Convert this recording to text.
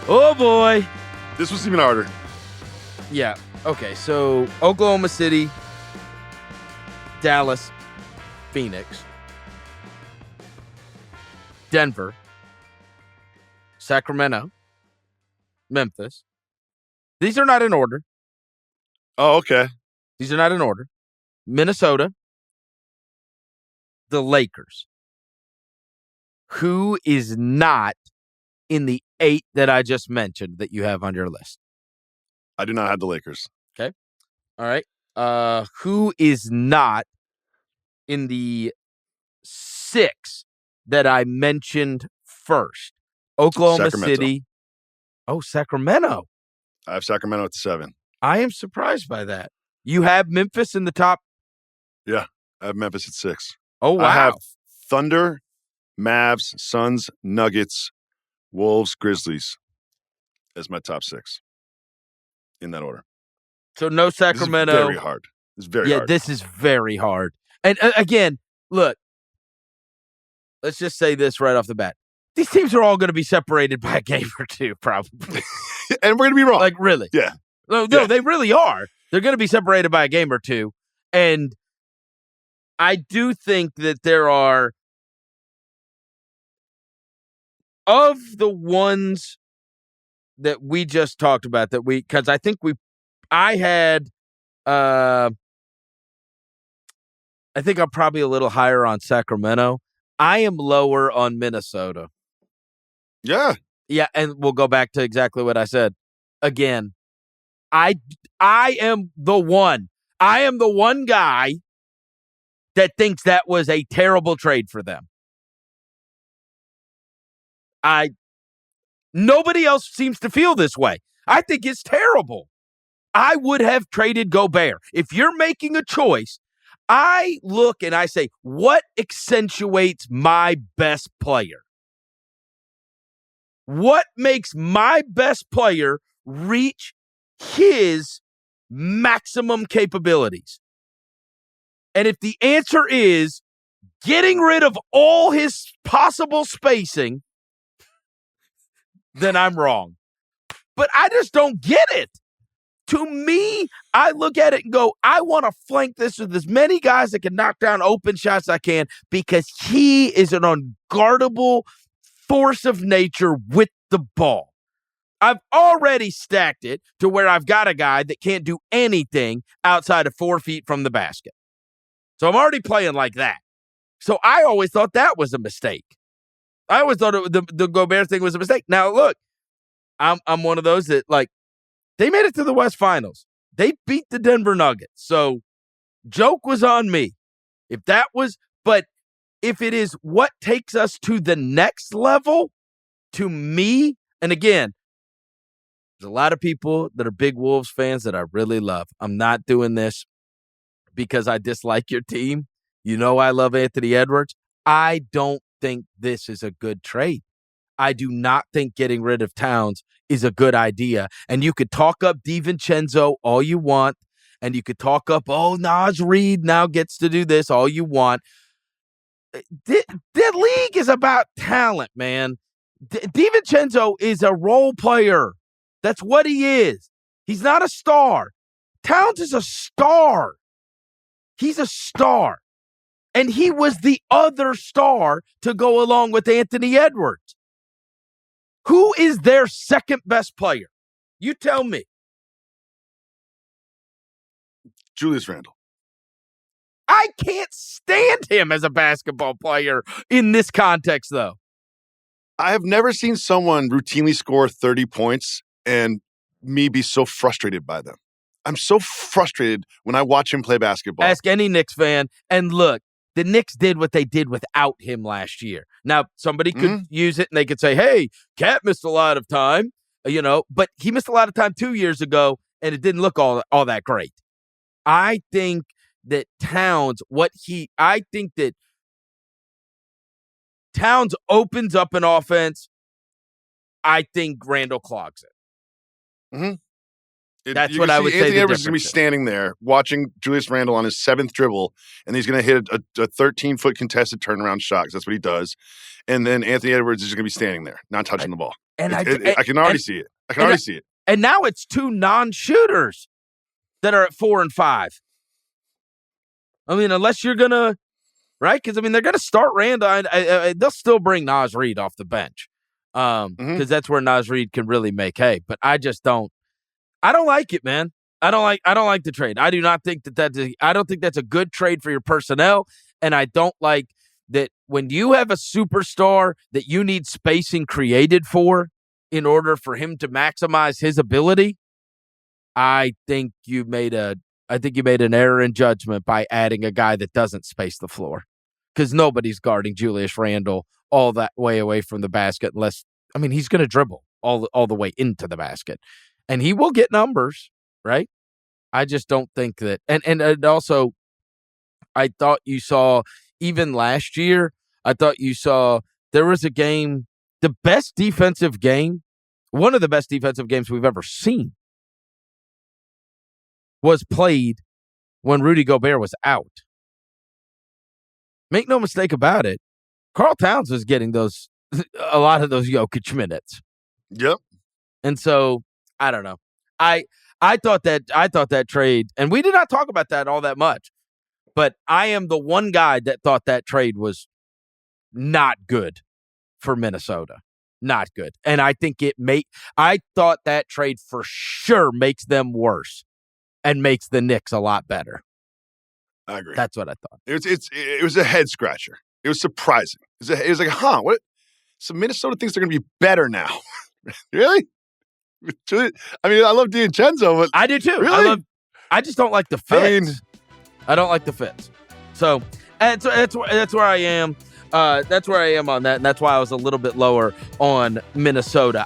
Oh, boy. This was even harder. Yeah. Okay, so Oklahoma City, Dallas, Phoenix, Denver, Sacramento, Memphis. These are not in order. Oh, okay. These are not in order. Minnesota, the Lakers. Who is not in the 8 that I just mentioned that you have on your list? I do not have the Lakers. Okay. All right. Who is not in the 6 that I mentioned first? Oklahoma Sacramento. City. Oh, Sacramento. I have Sacramento at 7. I am surprised by that. You have Memphis in the top. Yeah, I have Memphis at 6. Oh, wow. I have Thunder, Mavs, Suns, Nuggets, Wolves, Grizzlies as my top 6 in that order. So no Sacramento. This is very hard. It's very hard. Yeah, this is very hard. And again, look, let's just say this right off the bat. These teams are all going to be separated by a game or two, probably. And we're going to be wrong. Like, really? Yeah. No, Yeah. They really are. They're going to be separated by a game or two. And I do think that there are, of the ones that we just talked about, because I think I think I'm probably a little higher on Sacramento. I am lower on Minnesota. Yeah. Yeah, and we'll go back to exactly what I said. Again, I am the one. I am the one guy that thinks that was a terrible trade for them. Nobody else seems to feel this way. I think it's terrible. I would have traded Gobert. If you're making a choice, I look and I say, what accentuates my best player? What makes my best player reach his maximum capabilities? And if the answer is getting rid of all his possible spacing, then I'm wrong. But I just don't get it. To me, I look at it and go, I want to flank this with as many guys that can knock down open shots I can, because he is an unguardable force of nature with the ball. I've already stacked it to where I've got a guy that can't do anything outside of 4 feet from the basket. So I'm already playing like that. So I always thought that was a mistake. I always thought the Gobert thing was a mistake. Now, look, I'm one of those that, like, they made it to the West Finals. They beat the Denver Nuggets. So joke was on me. But if it is what takes us to the next level, to me, and again, there's a lot of people that are big Wolves fans that I really love. I'm not doing this because I dislike your team. You know I love Anthony Edwards. I don't think this is a good trade. I do not think getting rid of Towns is a good idea. And you could talk up DiVincenzo all you want, and you could talk up, Naz Reid now gets to do this all you want. The league is about talent, man. DiVincenzo is a role player. That's what he is. He's not a star. Towns is a star. He's a star. And he was the other star to go along with Anthony Edwards. Who is their second best player? You tell me. Julius Randle. I can't stand him as a basketball player in this context, though. I have never seen someone routinely score 30 points and me be so frustrated by them. I'm so frustrated when I watch him play basketball. Ask any Knicks fan, and look, the Knicks did what they did without him last year. Now, somebody could use it, and they could say, hey, Cat missed a lot of time, but he missed a lot of time 2 years ago, and it didn't look all that great. I think that Towns opens up an offense. I think Randle clogs it. Mm-hmm. That's what I would say. Anthony Edwards is going to be standing there watching Julius Randle on his 7th dribble, and he's going to hit a 13-foot contested turnaround shot, because that's what he does. And then Anthony Edwards is going to be standing there, not touching the ball. And I can already see it. I can already see it. And now it's 2 non-shooters that are at 4 and 5. I mean, unless you're going to, right? Because, I mean, they're going to start Randle. They'll still bring Naz Reid off the bench because that's where Naz Reid can really make hay. But I just don't. I don't like it, man. I don't like the trade. I do not think I don't think that's a good trade for your personnel. And I don't like that when you have a superstar that you need spacing created for in order for him to maximize his ability. I think you made an error in judgment by adding a guy that doesn't space the floor, because nobody's guarding Julius Randle all that way away from the basket unless, I mean, he's going to dribble all the way into the basket, and he will get numbers, right? I just don't think that, and also, I thought you saw even last year. I thought you saw there was a game, the best defensive game, one of the best defensive games we've ever seen, was played when Rudy Gobert was out. Make no mistake about it, Karl Towns was getting a lot of those Jokic minutes. Yep. And so I don't know. I thought that trade, and we did not talk about that all that much, but I am the one guy that thought that trade was not good for Minnesota. Not good. And I think I thought that trade for sure makes them worse and makes the Knicks a lot better. I agree. That's what I thought. It was a head scratcher. It was surprising. It was like, what? So Minnesota thinks they're going to be better now. Really? I mean, I love DiVincenzo, but I do too. Really? I just don't like the fits. I mean, I don't like the fits. So that's where I am. That's where I am on that, and that's why I was a little bit lower on Minnesota.